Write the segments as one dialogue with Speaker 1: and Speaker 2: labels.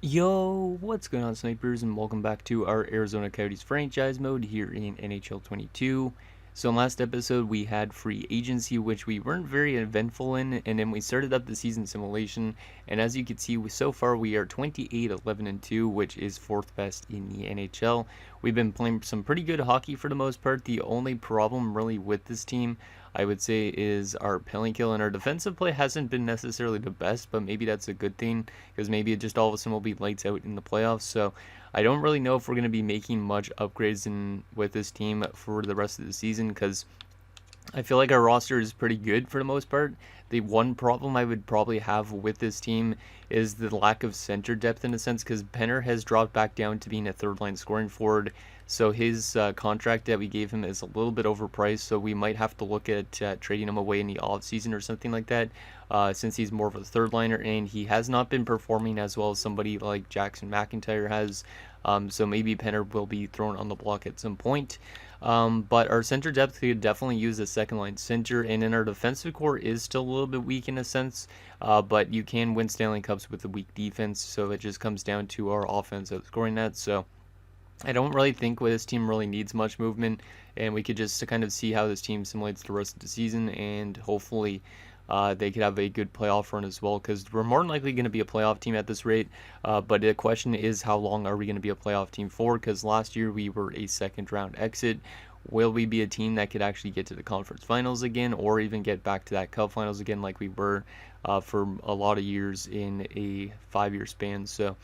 Speaker 1: Yo, what's going on, snipers, and welcome back to our Arizona Coyotes franchise mode here in NHL 22. So in last episode, we had free agency, which we weren't very eventful in, and then we started up the season simulation, and as you can see, so far we are 28, 11, and 2, which is 4th best in the NHL. We've been playing some pretty good hockey for the most part. The only problem really with this team, I would say, is our penalty kill, and our defensive play hasn't been necessarily the best, but maybe that's a good thing, because maybe it just all of a sudden will be lights out in the playoffs. So I don't really know if we're going to be making much upgrades with this team for the rest of the season, because I feel like our roster is pretty good for the most part. The one problem I would probably have with this team is the lack of center depth in a sense, because Penner has dropped back down to being a third line scoring forward. So his contract that we gave him is a little bit overpriced, so we might have to look at trading him away in the off season or something like that, since he's more of a third liner and he has not been performing as well as somebody like Jackson McIntyre has. So maybe Penner will be thrown on the block at some point. But our center depth could definitely use a second line center, and then our defensive core is still a little bit weak in a sense, but you can win Stanley Cups with a weak defense, so it just comes down to our offense outscoring that. So I don't really think this team really needs much movement, and we could just kind of see how this team simulates the rest of the season, and hopefully they could have a good playoff run as well, because we're more than likely going to be a playoff team at this rate. But the question is, how long are we going to be a playoff team for? Because last year we were a second round exit. Will we be a team that could actually get to the conference finals again, or even get back to that cup finals again like we were for a lot of years in a 5-year span? So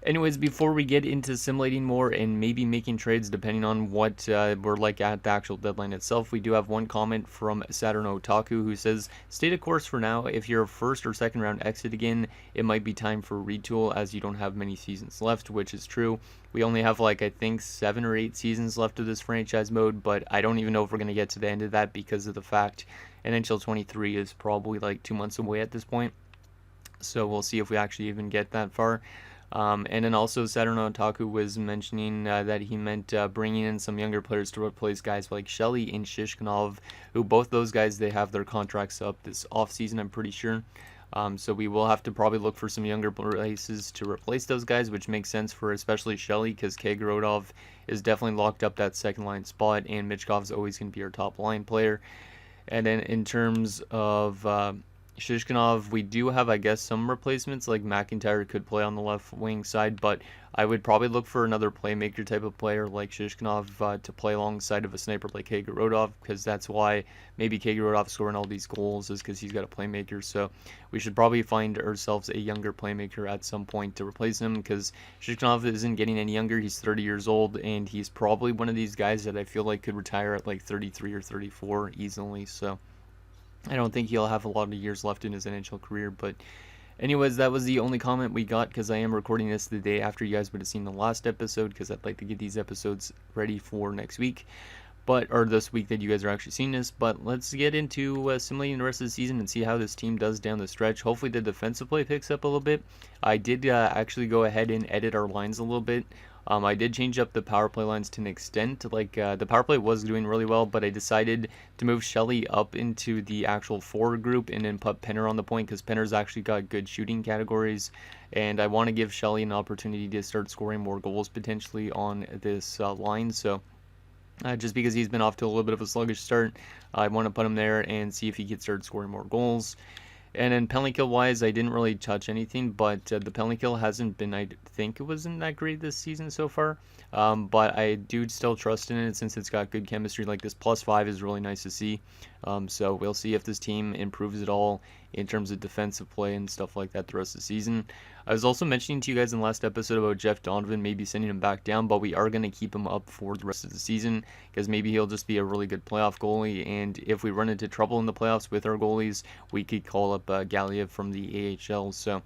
Speaker 1: anyways, before we get into simulating more and maybe making trades depending on what we're like at the actual deadline itself, we do have one comment from Saturn Otaku who says, "Stay the course for now. If you're a first or second round exit again, it might be time for a retool as you don't have many seasons left," which is true. We only have like, I think, 7 or 8 seasons left of this franchise mode, but I don't even know if we're going to get to the end of that because of the fact NHL 23 is probably like 2 months away at this point. So we'll see if we actually even get that far. And then also Saturn Otaku was mentioning that he meant bringing in some younger players to replace guys like Shelly and Shishkinov, who both those guys, they have their contracts up this offseason, I'm pretty sure. So we will have to probably look for some younger places to replace those guys, which makes sense for especially Shelly, because Kagorodov is definitely locked up that second line spot, and Michkov's always going to be our top line player. And then in terms of Shishkinov, we do have, I guess, some replacements, like McIntyre could play on the left wing side, but I would probably look for another playmaker type of player like Shishkinov to play alongside of a sniper like Kagorodov, because that's why maybe Kagorodov scoring all these goals is because he's got a playmaker. So we should probably find ourselves a younger playmaker at some point to replace him, because Shishkinov isn't getting any younger. He's 30 years old, and he's probably one of these guys that I feel like could retire at like 33 or 34 easily. So I don't think he'll have a lot of years left in his NHL career. But anyways, that was the only comment we got, because I am recording this the day after you guys would have seen the last episode, because I'd like to get these episodes ready for next week, or this week that you guys are actually seeing this. But let's get into simulating the rest of the season and see how this team does down the stretch. Hopefully the defensive play picks up a little bit. I did actually go ahead and edit our lines a little bit. I did change up the power play lines to an extent. Like the power play was doing really well, but I decided to move Shelly up into the actual forward group and then put Penner on the point, because Penner's actually got good shooting categories, and I want to give Shelly an opportunity to start scoring more goals potentially on this line. So just because he's been off to a little bit of a sluggish start, I want to put him there and see if he can start scoring more goals. And then penalty kill wise, I didn't really touch anything, but the penalty kill hasn't been, I think it wasn't that great this season so far. But I do still trust in it since it's got good chemistry. Like this +5 is really nice to see. So we'll see if this team improves at all in terms of defensive play and stuff like that the rest of the season. I was also mentioning to you guys in the last episode about Jeff Donovan maybe sending him back down, but we are going to keep him up for the rest of the season, because maybe he'll just be a really good playoff goalie, and if we run into trouble in the playoffs with our goalies, we could call up Galiev from the AHL. So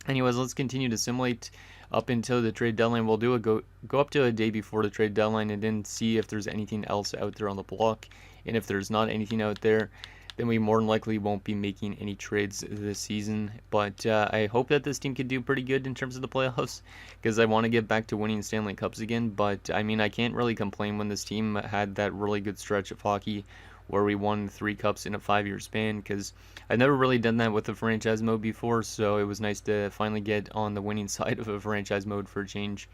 Speaker 1: anyways, let's continue to simulate up until the trade deadline. We'll do go up to a day before the trade deadline and then see if there's anything else out there on the block, and if there's not anything out there, then we more than likely won't be making any trades this season. But I hope that this team could do pretty good in terms of the playoffs, because I want to get back to winning Stanley Cups again. But I mean, I can't really complain when this team had that really good stretch of hockey where we won 3 cups in a 5-year span, because I've never really done that with the franchise mode before, so it was nice to finally get on the winning side of a franchise mode for a change.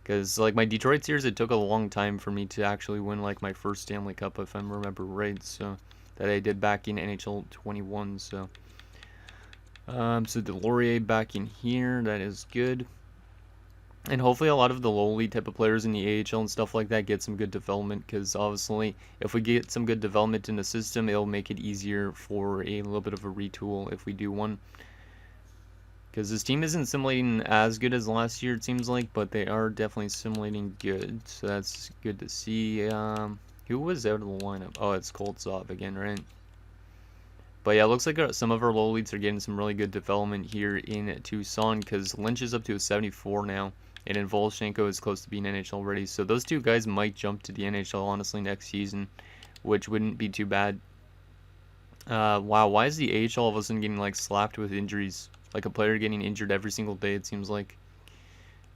Speaker 1: Because, like, my Detroit series, it took a long time for me to actually win, like, my first Stanley Cup, if I remember right, so that I did back in NHL 21, so. So Delorier back in here, that is good. And hopefully a lot of the lowly type of players in the AHL and stuff like that get some good development, because obviously if we get some good development in the system, it'll make it easier for a little bit of a retool if we do one. Because this team isn't simulating as good as last year, it seems like, but they are definitely simulating good, so that's good to see. Who was out of the lineup? Oh, it's Koltsov again, right? But yeah, it looks like some of our low leads are getting some really good development here in Tucson, because Lynch is up to a 74 now, and then Volchenko is close to being NHL ready. So those two guys might jump to the NHL, honestly, next season, which wouldn't be too bad. Wow, why is the AHL all of a sudden getting, like, slapped with injuries? Like a player getting injured every single day, it seems like.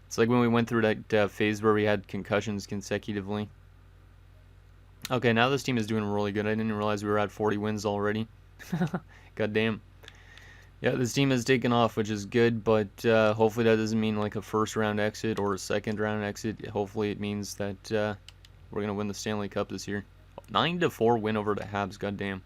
Speaker 1: It's like when we went through that phase where we had concussions consecutively. Okay, now this team is doing really good. I didn't realize we were at 40 wins already. God damn. Yeah, this team has taken off, which is good, but hopefully that doesn't mean like a first round exit or a second round exit. Hopefully it means that we're going to win the Stanley Cup this year. 9-4 win over the Habs, god damn.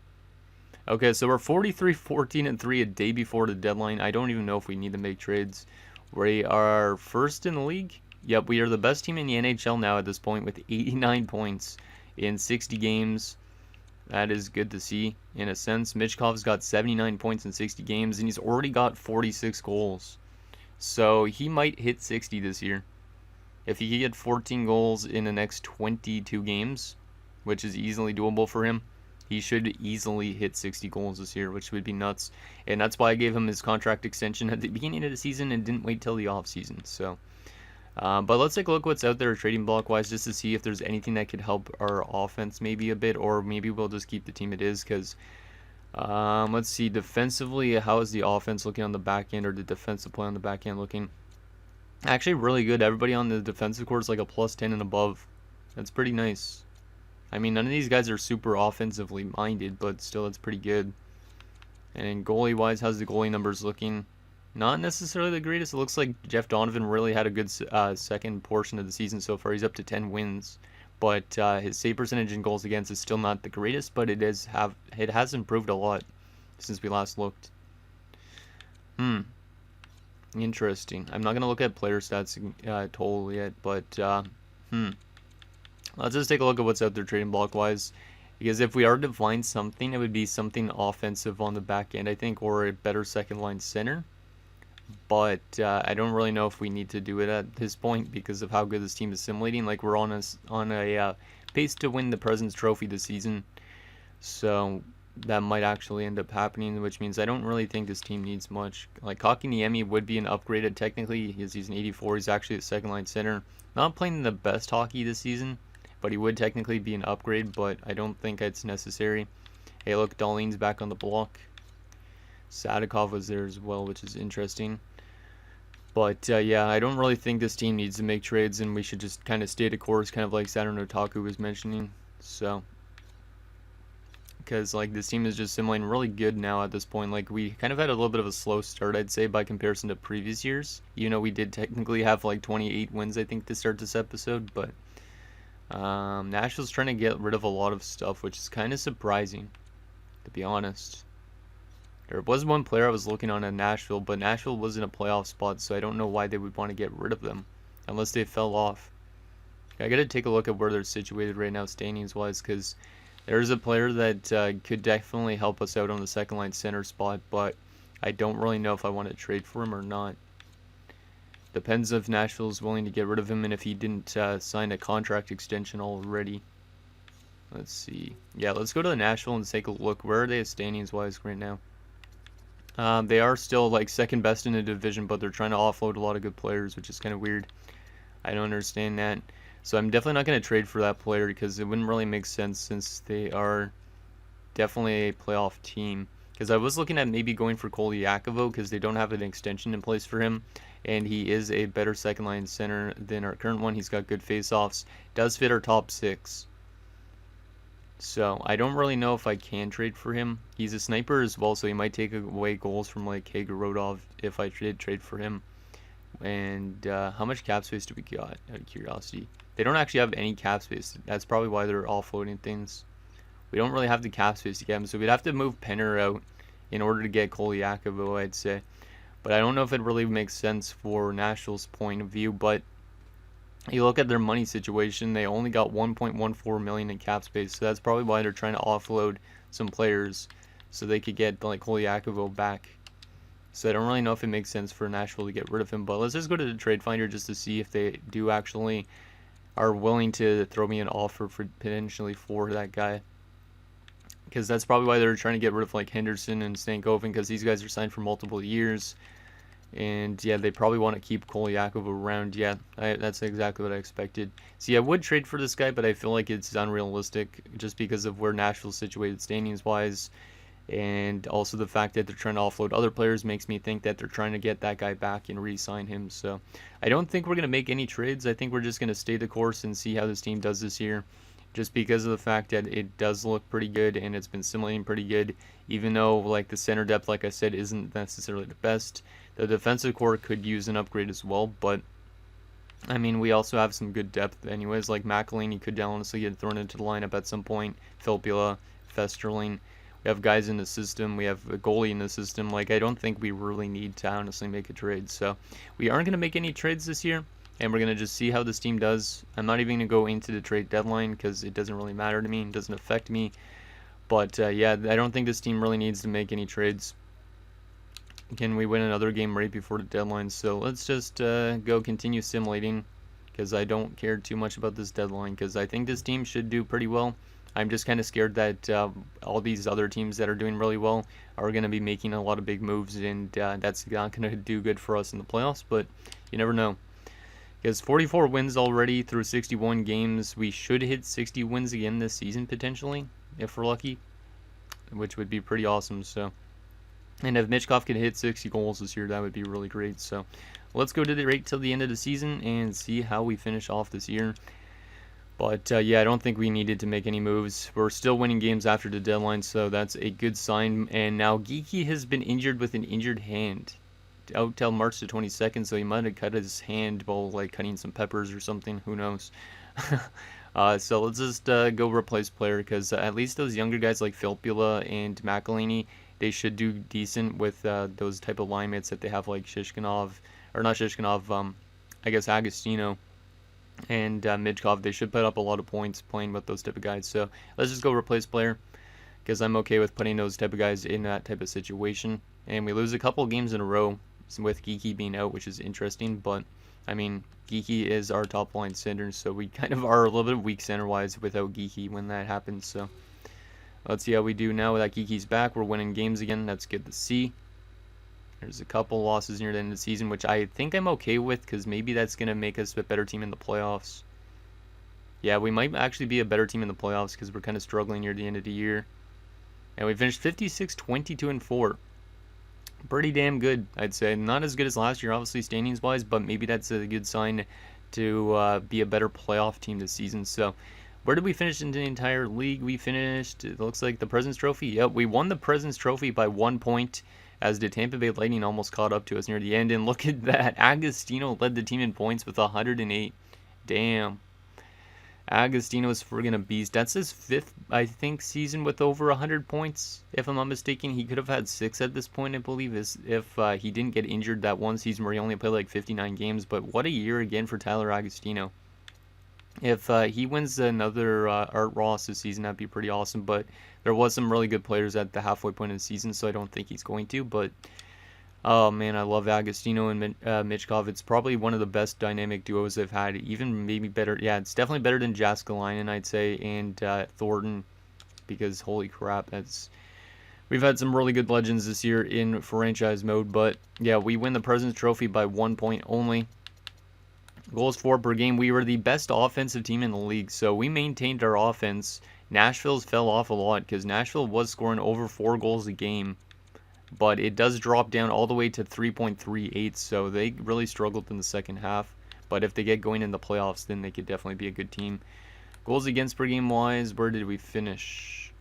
Speaker 1: Okay, so we're 43-14-3 a day before the deadline. I don't even know if we need to make trades. We are first in the league. Yep, we are the best team in the NHL now at this point with 89 points in 60 games. That is good to see, in a sense. Michkov's got 79 points in 60 games, and he's already got 46 goals. So he might hit 60 this year. If he could get 14 goals in the next 22 games, which is easily doable for him, he should easily hit 60 goals this year, which would be nuts. And that's why I gave him his contract extension at the beginning of the season and didn't wait till the offseason. So, but let's take a look what's out there trading block-wise, just to see if there's anything that could help our offense maybe a bit, or maybe we'll just keep the team it is, because let's see, defensively, how is the offense looking on the back end, or the defensive play on the back end looking? Actually, really good. Everybody on the defensive core is like a +10 and above. That's pretty nice. I mean, none of these guys are super offensively minded, but still, it's pretty good. And goalie-wise, how's the goalie numbers looking? Not necessarily the greatest. It looks like Jeff Donovan really had a good second portion of the season so far. He's up to 10 wins. But his save percentage and goals against is still not the greatest, but it has improved a lot since we last looked. Interesting. I'm not going to look at player stats total yet, but let's just take a look at what's out there trading block-wise. Because if we are to find something, it would be something offensive on the back end, I think, or a better second-line center. But I don't really know if we need to do it at this point because of how good this team is simulating. Like, we're on a pace to win the President's Trophy this season. So that might actually end up happening, which means I don't really think this team needs much. Like, Kotkaniemi would be an upgraded technically. He's an 84. He's actually a second-line center. Not playing the best hockey this season, but he would technically be an upgrade, but I don't think it's necessary. Hey, look, Dahlin's back on the block. Sadikov was there as well, which is interesting. But yeah, I don't really think this team needs to make trades, and we should just kind of stay the course, kind of like Saturn Otaku was mentioning. So, because like this team is just simulating really good now at this point. Like, we kind of had a little bit of a slow start, I'd say, by comparison to previous years. You know, we did technically have like 28 wins, I think, to start this episode, but Nashville's trying to get rid of a lot of stuff, which is kind of surprising, to be honest. There was one player I was looking on at Nashville, but Nashville was in a playoff spot, so I don't know why they would want to get rid of them, unless they fell off. I gotta take a look at where they're situated right now, standings-wise, because there's a player that could definitely help us out on the second-line center spot, but I don't really know if I want to trade for him or not. Depends if Nashville's willing to get rid of him and if he didn't sign a contract extension already. Let's see. Yeah, let's go to the Nashville and take a look. Where are they standings-wise right now? They are still like second best in the division, but they're trying to offload a lot of good players, which is kind of weird. I don't understand that. So I'm definitely not going to trade for that player because it wouldn't really make sense since they are definitely a playoff team. Because I was looking at maybe going for Kolyakovo because they don't have an extension in place for him. And he is a better second line center than our current one. He's got good face-offs. Does fit our top 6. So I don't really know if I can trade for him. He's a sniper as well, so he might take away goals from like Kagorodov if I did trade for him. And how much cap space do we got, out of curiosity? They don't actually have any cap space. That's probably why they're offloading things. We don't really have the cap space to get him, so we'd have to move Penner out in order to get Kolyakovo, I'd say. But I don't know if it really makes sense for Nashville's point of view. But you look at their money situation, they only got 1.14 million in cap space, so that's probably why they're trying to offload some players so they could get like Kolyakovo back. So I don't really know if it makes sense for Nashville to get rid of him. But let's just go to the trade finder just to see if they do actually are willing to throw me an offer for potentially for that guy. Because that's probably why they're trying to get rid of like Henderson and Stankoven, because these guys are signed for multiple years. And yeah, they probably want to keep Kolyakov around. Yeah, that's exactly what I expected. See, I would trade for this guy, but I feel like it's unrealistic just because of where Nashville's situated standings-wise. And also the fact that they're trying to offload other players makes me think that they're trying to get that guy back and re-sign him. So I don't think we're going to make any trades. I think we're just going to stay the course and see how this team does this year. Just because of the fact that it does look pretty good and it's been simulating pretty good. Even though like the center depth, like I said, isn't necessarily the best. The defensive core could use an upgrade as well. But I mean, we also have some good depth anyways. Like McElhinney could honestly get thrown into the lineup at some point. Filppula, Festerling. We have guys in the system. We have a goalie in the system. Like, I don't think we really need to honestly make a trade. So, we aren't going to make any trades this year. And we're going to just see how this team does. I'm not even going to go into the trade deadline because it doesn't really matter to me. It doesn't affect me. But, yeah, I don't think this team really needs to make any trades. Can we win another game right before the deadline? So, let's just go continue simulating. Because I don't care too much about this deadline. Because I think this team should do pretty well. I'm just kind of scared that all these other teams that are doing really well are going to be making a lot of big moves, and that's not going to do good for us in the playoffs, but you never know. Because 44 wins already through 61 games. We should hit 60 wins again this season, potentially, if we're lucky, which would be pretty awesome. So, and if Michkov could hit 60 goals this year, that would be really great. So, let's go to the rate till the end of the season and see how we finish off this year. But, yeah, I don't think we needed to make any moves. We're still winning games after the deadline, so that's a good sign. And now Geeky has been injured with an injured hand. Out till March the 22nd, so he might have cut his hand while, like, cutting some peppers or something. Who knows? So let's just go replace player, because at least those younger guys like Filppula and McElhinney, they should do decent with those type of line mates that they have, like Shishkinov, or not Shishkinov, I guess Agostino. And Michkov, they should put up a lot of points playing with those type of guys. So let's just go replace player, because I'm okay with putting those type of guys in that type of situation. And we lose a couple games in a row with Geeky being out, which is interesting. But I mean, Geeky is our top line center, so we kind of are a little bit weak center wise without Geeky when that happens. So let's see how we do now that Geeky's back. We're winning games again. That's good to see. There's a couple losses near the end of the season, which I think I'm okay with, because maybe that's going to make us a better team in the playoffs. Yeah, we might actually be a better team in the playoffs, because we're kind of struggling near the end of the year. And we finished 56, 22, and 4. Pretty damn good, I'd say. Not as good as last year, obviously, standings-wise, but maybe that's a good sign to be a better playoff team this season. So, where did we finish in the entire league? We finished, it looks like, the President's Trophy. Yep, we won the President's Trophy by 1 point, as the Tampa Bay Lightning almost caught up to us near the end. And look at that. Agostino led the team in points with 108. Damn. Agostino is friggin' a beast. That's his 5th, I think, season with over 100 points. If I'm not mistaken, he could have had 6 at this point, I believe, if he didn't get injured that one season where he only played like 59 games. But what a year again for Tyler Agostino. If he wins another Art Ross this season, that'd be pretty awesome. But there was some really good players at the halfway point of the season, so I don't think he's going to. But, oh, man, I love Agostino and Michkov. It's probably one of the best dynamic duos I've had. Even maybe better. Yeah, it's definitely better than Jaskalainen, I'd say, and Thornton. Because, holy crap, we've had some really good legends this year in franchise mode. But, yeah, we win the President's Trophy by 1 point only. Goals for per game. We were the best offensive team in the league, so we maintained our offense Nashville's fell off a lot because Nashville was scoring over 4 goals a game, but it does drop down all the way to 3.38, so they really struggled in the second half. But if they get going in the playoffs, then they could definitely be a good team. Goals against per game wise, where did we finish?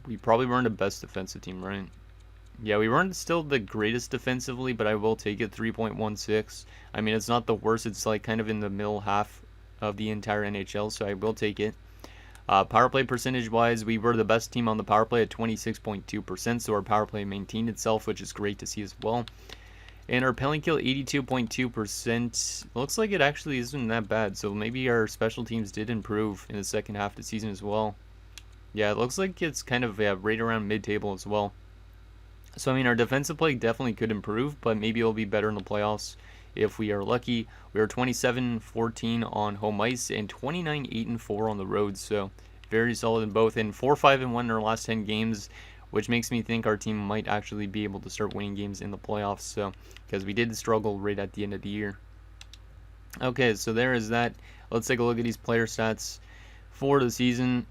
Speaker 1: We probably weren't the best defensive team, right? Yeah, we weren't still the greatest defensively, but I will take it. 3.16. I mean, it's not the worst. It's like kind of in the middle half of the entire NHL, so I will take it. Power play percentage wise, we were the best team on the power play at 26.2%, so our power play maintained itself, which is great to see as well. And our penalty kill, 82.2%. Looks like it actually isn't that bad, so maybe our special teams did improve in the second half of the season as well. Yeah, it looks like it's kind of right around mid-table as well. So, I mean, our defensive play definitely could improve, but maybe it'll be better in the playoffs if we are lucky. We are 27-14 on home ice and 29-8-4 on the road, so very solid in both. And 4-5-1 in our last 10 games, which makes me think our team might actually be able to start winning games in the playoffs, so because we did struggle right at the end of the year. Okay, so there is that. Let's take a look at these player stats for the season.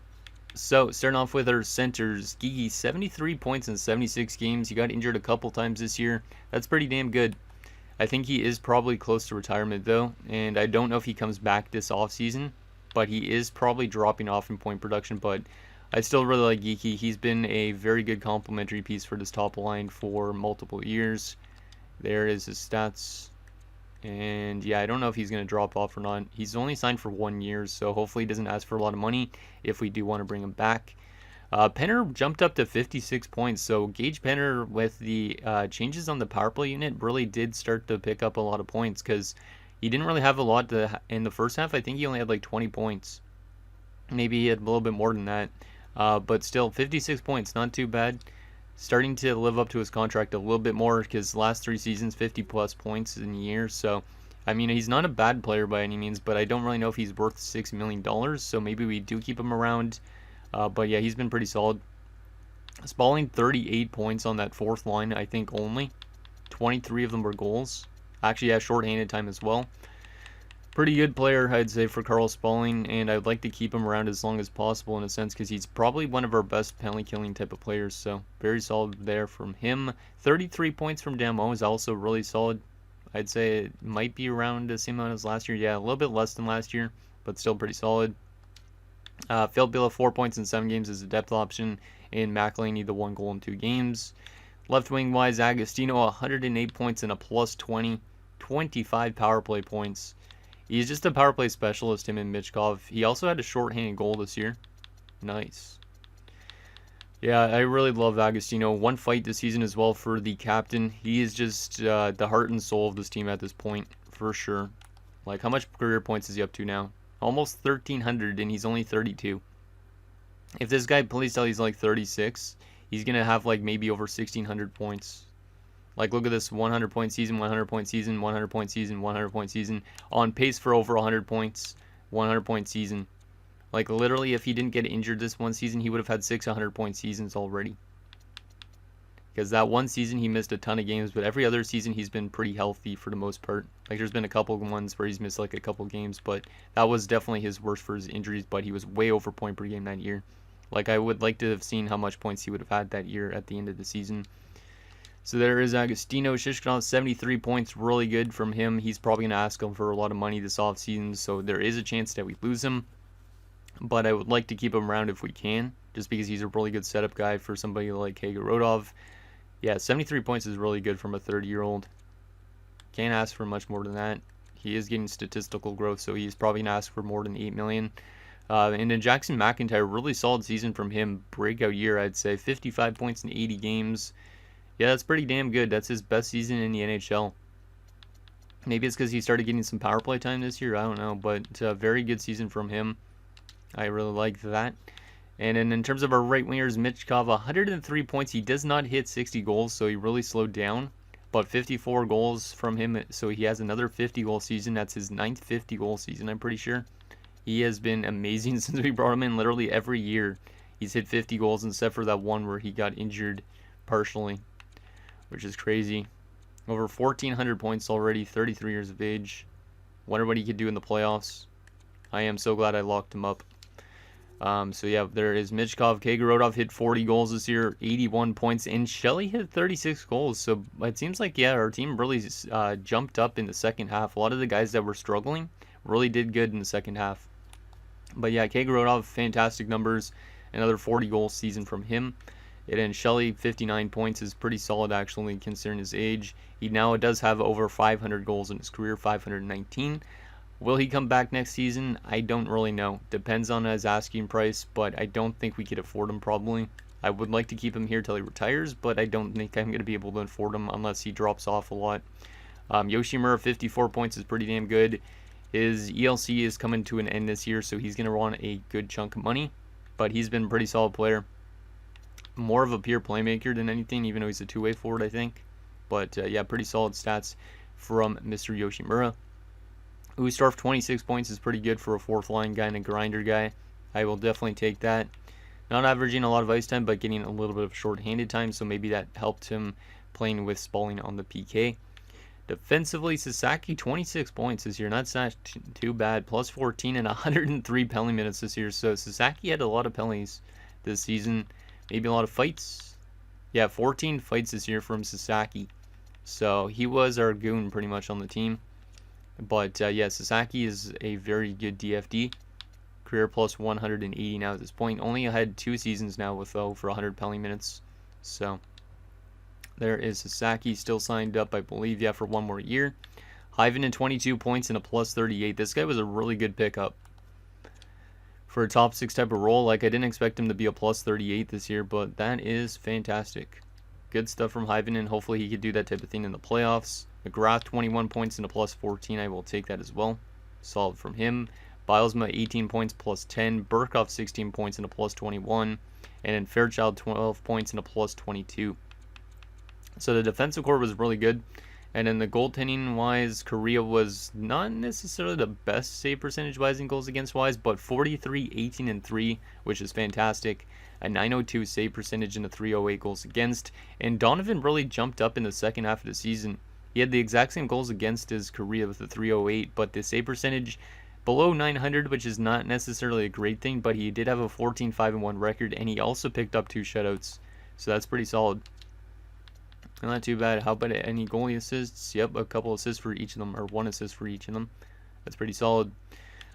Speaker 1: So, starting off with our centers, Geeky, 73 points in 76 games. He got injured a couple times this year. That's pretty damn good. I think he is probably close to retirement, though, and I don't know if he comes back this offseason, but he is probably dropping off in point production, but I still really like Geeky. He's been a very good complementary piece for this top line for multiple years. There is his stats. And yeah, I don't know if he's going to drop off or not. He's only signed for 1 year, so hopefully he doesn't ask for a lot of money if we do want to bring him back. Penner jumped up to 56 points, so Gage Penner with the changes on the power play unit really did start to pick up a lot of points because he didn't really have a lot in the first half. I think he only had like 20 points. Maybe he had a little bit more than that. But still, 56 points, not too bad. Starting to live up to his contract a little bit more because last 3 seasons, 50 plus points in a year. So, I mean, he's not a bad player by any means, but I don't really know if he's worth $6 million. So maybe we do keep him around. But yeah, he's been pretty solid. Spalling 38 points on that fourth line, I think only. 23 of them were goals. Actually, yeah, shorthanded time as well. Pretty good player, I'd say, for Carl Spalling, and I'd like to keep him around as long as possible in a sense because he's probably one of our best penalty killing type of players, so very solid there from him. 33 points from Damo is also really solid. I'd say it might be around the same amount as last year. Yeah, a little bit less than last year, but still pretty solid. Phil Bila, 4 points in 7 games as a depth option, and McElhaney, the 1 goal in 2 games. Left wing wise, Agostino, 108 points and a plus 20, 25 power play points. He's just a power play specialist, him and Michkov. He also had a shorthanded goal this year. Nice. Yeah, I really love Agostino. 1 fight this season as well for the captain. He is just the heart and soul of this team at this point, for sure. Like, how much career points is he up to now? Almost 1,300, and he's only 32. If this guy plays till he's like 36, he's going to have like maybe over 1,600 points. Like, look at this, 100-point season, 100-point season, 100-point season, 100-point season. On pace for over 100 points, 100-point season. Like, literally, if he didn't get injured this one season, he would have had 6 100-point seasons already. Because that one season, he missed a ton of games, but every other season, he's been pretty healthy for the most part. Like, there's been a couple of ones where he's missed, like, a couple games, but that was definitely his worst for his injuries, but he was way over point per game that year. Like, I would like to have seen how much points he would have had that year at the end of the season. So there is Agostino. Shishkinov, 73 points, really good from him. He's probably going to ask him for a lot of money this offseason, so there is a chance that we lose him. But I would like to keep him around if we can, just because he's a really good setup guy for somebody like Hagorodov. Yeah, 73 points is really good from a 30-year-old. Can't ask for much more than that. He is getting statistical growth, so he's probably going to ask for more than $8 million. And then Jackson McIntyre, really solid season from him. Breakout year, I'd say. 55 points in 80 games. Yeah, that's pretty damn good. That's his best season in the NHL. Maybe it's because he started getting some power play time this year. I don't know, but it's a very good season from him. I really like that. And then in terms of our right wingers, Michkov, 103 points. He does not hit 60 goals, so he really slowed down. But 54 goals from him, so he has another 50-goal season. That's his 9th 50-goal season, I'm pretty sure. He has been amazing since we brought him in. Literally every year, he's hit 50 goals, except for that one where he got injured partially, which is crazy. Over 1,400 points already, 33 years of age. Wonder what he could do in the playoffs. I am so glad I locked him up. So yeah, there is Michkov. Kagorodov hit 40 goals this year, 81 points, and Shelley hit 36 goals. So it seems like, yeah, our team really jumped up in the second half. A lot of the guys that were struggling really did good in the second half. But yeah, Kagorodov, fantastic numbers. Another 40 goal season from him. And then Shelley, 59 points is pretty solid actually considering his age. He now does have over 500 goals in his career, 519. Will he come back next season? I don't really know. Depends on his asking price, but I don't think we could afford him probably. I would like to keep him here till he retires, but I don't think I'm going to be able to afford him unless he drops off a lot. Yoshimura, 54 points is pretty damn good. His ELC is coming to an end this year, so he's going to run a good chunk of money, but he's been a pretty solid player. More of a pure playmaker than anything, even though he's a two-way forward, I think. But yeah, pretty solid stats from Mr. Yoshimura. Ustorf, 26 points is pretty good for a fourth line guy and a grinder guy. I will definitely take that. Not averaging a lot of ice time, but getting a little bit of short-handed time, so maybe that helped him playing with Spalling on the PK. Defensively, Sasaki, 26 points this year. That's not too bad. Plus 14 and 103 penalty minutes this year. So Sasaki had a lot of penalties this season. Maybe a lot of fights. Yeah, 14 fights this year from Sasaki. So he was our goon pretty much on the team. But yeah, Sasaki is a very good DFD. Career plus 180 now at this point. Only had 2 seasons now with over 100 penalty minutes. So there is Sasaki still signed up, I believe, yeah, for 1 more year. Hyven, 22 points and a plus 38. This guy was a really good pickup for a top 6 type of role. Like, I didn't expect him to be a plus 38 this year, but that is fantastic. Good stuff from Hyven, and hopefully he could do that type of thing in the playoffs. McGrath, 21 points and a plus 14. I will take that as well. Solid from him. Bilesma, 18 points plus 10. Burkhoff, 16 points and a plus 21. And then Fairchild, 12 points and a plus 22. So the defensive core was really good. And then the goaltending wise, Korea was not necessarily the best save percentage wise in goals against wise, but 43, 18, and 3, which is fantastic. A 902 save percentage and a 308 goals against. And Donovan really jumped up in the second half of the season. He had the exact same goals against as Korea with the 308, but the save percentage below 900, which is not necessarily a great thing, but he did have a 14-5-1 record, and he also picked up 2 shutouts. So that's pretty solid. Not too bad. How about any goalie assists? Yep, a couple assists for each of them, or 1 assist for each of them. That's pretty solid.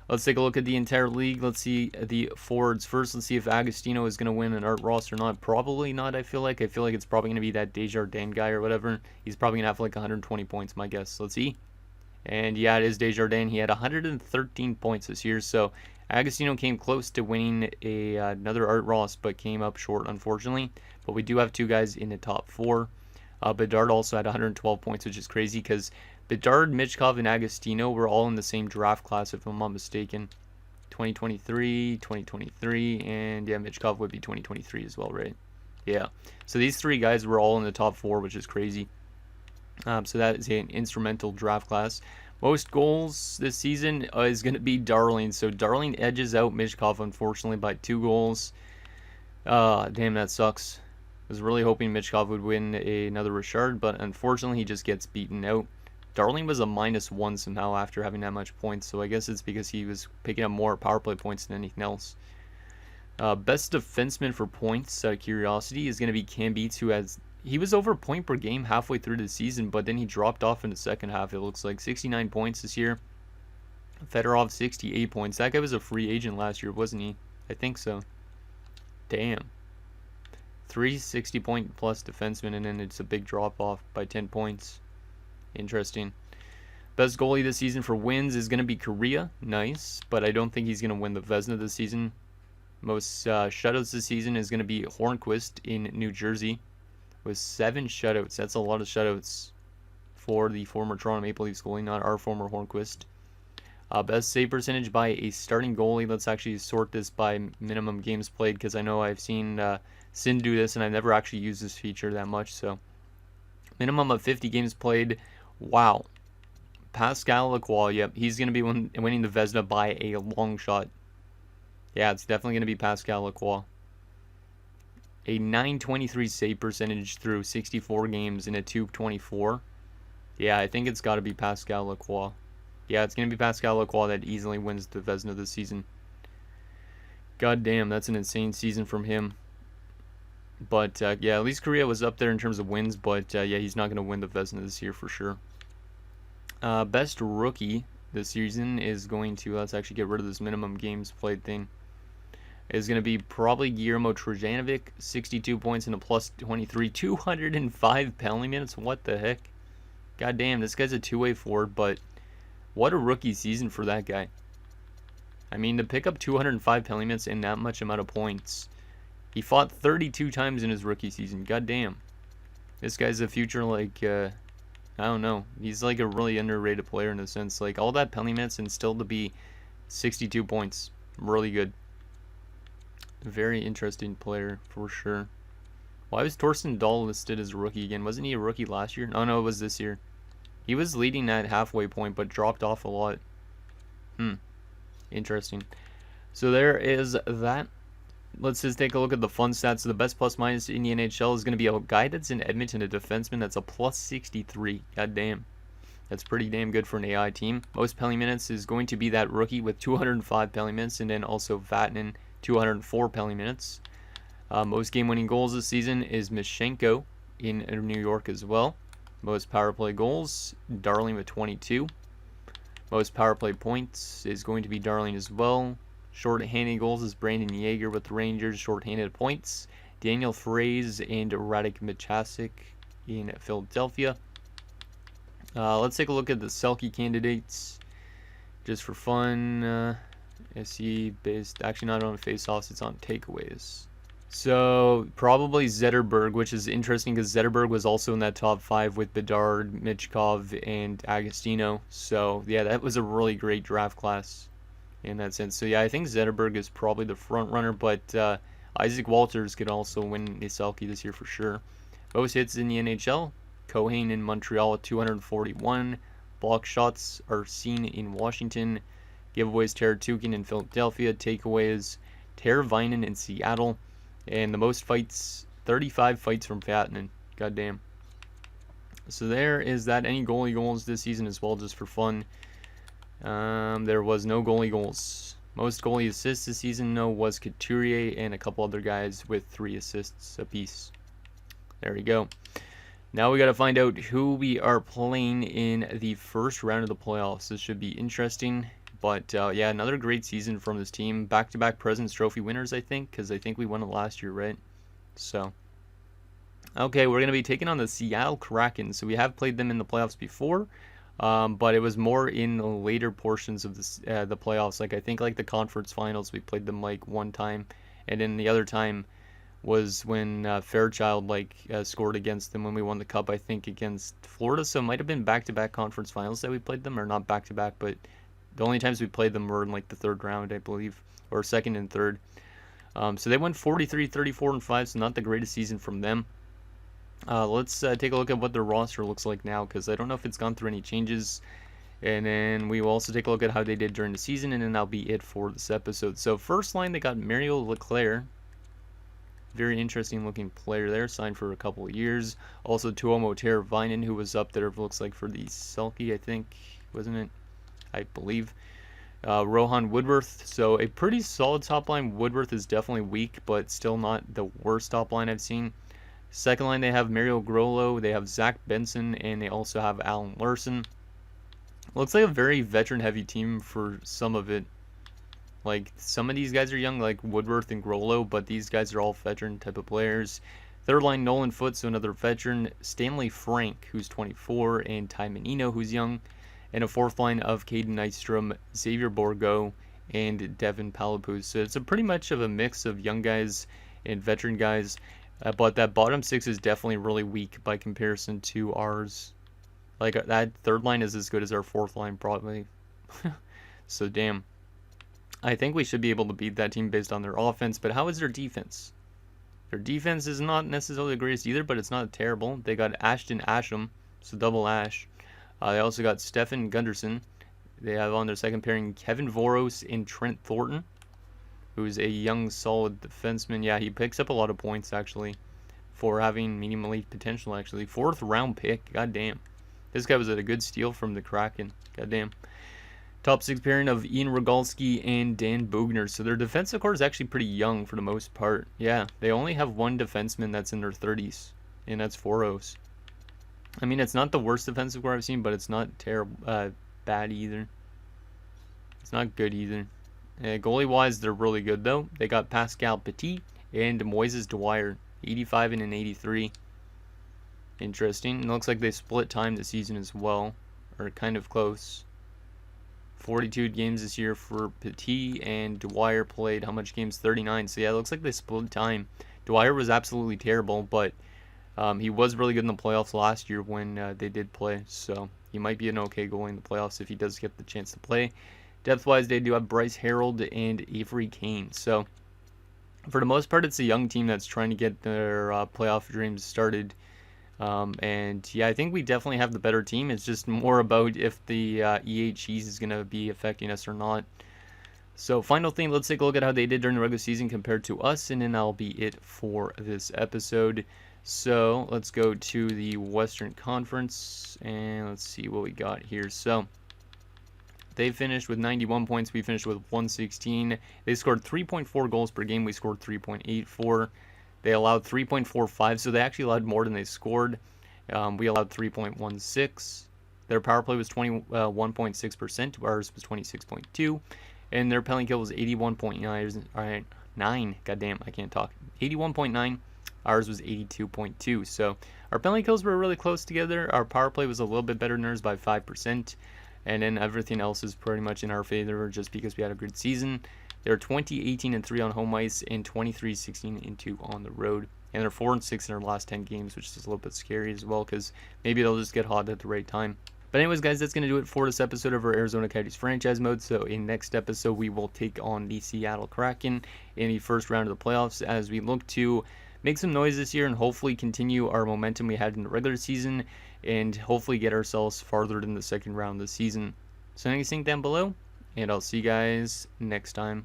Speaker 1: Let's take a look at the entire league. Let's see the forwards first. Let's see if Agostino is going to win an Art Ross or not. Probably not, I feel like. I feel like it's probably going to be that Desjardins guy or whatever. He's probably going to have like 120 points, my guess. Let's see. And yeah, it is Desjardins. He had 113 points this year. So Agostino came close to winning another Art Ross, but came up short, unfortunately. But we do have 2 guys in the top 4. Bedard also had 112 points, which is crazy because Bedard, Michkov, and Agostino were all in the same draft class, if I'm not mistaken. 2023, 2023, and yeah, Michkov would be 2023 as well, right? Yeah. So these 3 guys were all in the top 4, which is crazy. So that is an instrumental draft class. Most goals this season is going to be Darling. So Darling edges out Michkov, unfortunately, by 2 goals. Damn, that sucks. I was really hoping Michkov would win another Richard, but unfortunately he just gets beaten out. Darling was a -1 somehow after having that much points, so I guess it's because he was picking up more power play points than anything else. Best defenseman for points, out of curiosity, is going to be Cambitz, who he was over point per game halfway through the season, but then he dropped off in the second half. It looks like 69 points this year. Fedorov, 68 points. That guy was a free agent last year, wasn't he? I think so. Damn. 360 point plus defenseman, and then it's a big drop off by 10 points. Interesting. Best goalie this season for wins is going to be Korea. Nice, but I don't think he's going to win the Vezina this season. Most shutouts this season is going to be Hornquist in New Jersey with 7 shutouts. That's a lot of shutouts for the former Toronto Maple Leafs goalie, not our former Hornquist. Best save percentage by a starting goalie. Let's actually sort this by minimum games played, because I know I've seen Sin do this, and I've never actually used this feature that much. So minimum of 50 games played. Wow. Pascal Lacroix, yep, he's going to be winning the Vezina by a long shot. Yeah, it's definitely going to be Pascal Lacroix. A 923 save percentage through 64 games in a 224. Yeah, I think it's got to be Pascal Lacroix. Yeah, it's going to be Pascal Lacroix that easily wins the Vezina this season. God damn, that's an insane season from him. But yeah, at least Korea was up there in terms of wins. But yeah, he's not going to win the Vezina this year for sure. Best rookie this season is going to, let's actually get rid of this minimum games played thing, is going to be probably Guillermo Trajanovic, 62 points and a plus 23, 205 penalty minutes. What the heck? God damn, this guy's a two-way forward, but what a rookie season for that guy. I mean, to pick up 205 penalty minutes and that much amount of points. He fought 32 times in his rookie season. God damn. This guy's a future, like, I don't know. He's like a really underrated player in a sense. Like, all that penalty minutes and still to be 62 points. Really good. Very interesting player for sure. Why was Torsten Dahl listed as a rookie again? Wasn't he a rookie last year? Oh no, it was this year. He was leading that halfway point, but dropped off a lot. Interesting. So there is that. Let's just take a look at the fun stats. So the best plus minus in the NHL is going to be a guy that's in Edmonton, a defenseman that's a plus 63. God damn. That's pretty damn good for an AI team. Most penalty minutes is going to be that rookie with 205 penalty minutes, and then also Vatanen, 204 penalty minutes. Most game-winning goals this season is Mishenko in New York as well. Most power play goals, Darling with 22. Most power play points is going to be Darling as well. Short-handed goals is Brandon Yeager with the Rangers, short-handed points. Daniel Fraze and Radek Michasik in Philadelphia. Let's take a look at the Selke candidates, just for fun. SE based, actually not on face-offs, it's on takeaways. So probably Zetterberg, which is interesting because Zetterberg was also in that top 5 with Bedard, Michkov, and Agostino. So yeah, that was a really great draft class in that sense. So yeah, I think Zetterberg is probably the front runner, but Isaac Walters could also win the Selke this year for sure. Most hits in the NHL, Cohen in Montreal at 241. Block shots are seen in Washington. Giveaways, Teratukin in Philadelphia. Takeaways, Teravainen in Seattle. And the most fights, 35 fights from Vatanen. Goddamn. So there is that. Any goalie goals this season as well, just for fun. There was no goalie goals. Most goalie assists this season, no, was Couturier and a couple other guys with 3 assists apiece. There we go. Now we got to find out who we are playing in the first round of the playoffs. This should be interesting. But yeah, another great season from this team. Back-to-back President's Trophy winners, I think, because I think we won it last year, right? So, okay, we're going to be taking on the Seattle Kraken. So we have played them in the playoffs before, but it was more in the later portions of the playoffs. Like I think like the conference finals, we played them like one time, and then the other time was when Fairchild scored against them when we won the cup. I think against Florida. So it might have been back-to-back conference finals that we played them, or not back-to-back, but the only times we played them were in like the third round, I believe, or second and third. So they went 43, 34, and 5, so not the greatest season from them. Let's take a look at what their roster looks like now, because I don't know if it's gone through any changes. And then we will also take a look at how they did during the season, and then that'll be it for this episode. So first line, they got Mario Leclerc. Very interesting looking player there, signed for a couple of years. Also Tuomo Teravainen, who was up there, looks like for the Selke, I think, wasn't it? I believe. Rohan Woodworth, so a pretty solid top line. Woodworth is definitely weak, but still not the worst top line I've seen. Second line, they have Mario Grollo, they have Zach Benson, and they also have Alan Larson. Looks like a very veteran-heavy team for some of it. Like, some of these guys are young, like Woodworth and Grollo, but these guys are all veteran type of players. Third line, Nolan Foote, so another veteran. Stanley Frank, who's 24, and Ty Menino, who's young. And a fourth line of Caden Nystrom, Xavier Borgo, and Devin Palapuz. So it's a pretty much of a mix of young guys and veteran guys. But that bottom 6 is definitely really weak by comparison to ours. Like, that third line is as good as our fourth line, probably. So, damn. I think we should be able to beat that team based on their offense. But how is their defense? Their defense is not necessarily the greatest either, but it's not terrible. They got Ashton Asham, so double Ash. They also got Stefan Gunderson. They have on their second pairing Kevin Voros and Trent Thornton, who's a young, solid defenseman. Yeah, he picks up a lot of points, actually, for having medium elite potential, actually. 4th round pick. God damn. This guy was at a good steal from the Kraken. God damn. Top 6 pairing of Ian Rogalski and Dan Bogner. So their defensive core is actually pretty young for the most part. Yeah, they only have one defenseman that's in their 30s, and that's Foros. I mean, it's not the worst defensive core I've seen, but it's not terrible, bad either. It's not good either. Goalie-wise, they're really good, though. They got Pascal Petit and Moises Dwyer, 85 and an 83. Interesting. It looks like they split time this season as well, or kind of close. 42 games this year for Petit, and Dwyer played how much games? 39. So yeah, it looks like they split time. Dwyer was absolutely terrible, but he was really good in the playoffs last year when they did play. So he might be an okay goalie in the playoffs if he does get the chance to play. Depth-wise, they do have Bryce Harold and Avery Kane. So for the most part, it's a young team that's trying to get their playoff dreams started. And yeah, I think we definitely have the better team. It's just more about if the EHEs is going to be affecting us or not. So final thing, let's take a look at how they did during the regular season compared to us, and then that'll be it for this episode. So let's go to the Western Conference, and let's see what we got here. So they finished with 91 points. We finished with 116. They scored 3.4 goals per game. We scored 3.84. They allowed 3.45, so they actually allowed more than they scored. We allowed 3.16. Their power play was 21.6%. Ours was 26.2. And their penalty kill was 81.9. All right, 9. Goddamn, I can't talk. 81.9. Ours was 82.2. So our penalty kills were really close together. Our power play was a little bit better than theirs by 5%. And then everything else is pretty much in our favor just because we had a good season. They're 20-18-3 on home ice and 23-16-2 on the road. And they're 4-6 in their last 10 games, which is a little bit scary as well because maybe they'll just get hot at the right time. But anyways, guys, that's going to do it for this episode of our Arizona Coyotes franchise mode. So in next episode, we will take on the Seattle Kraken in the first round of the playoffs as we look to make some noise this year and hopefully continue our momentum we had in the regular season and hopefully get ourselves farther than the second round of the season. So anything down below, and I'll see you guys next time.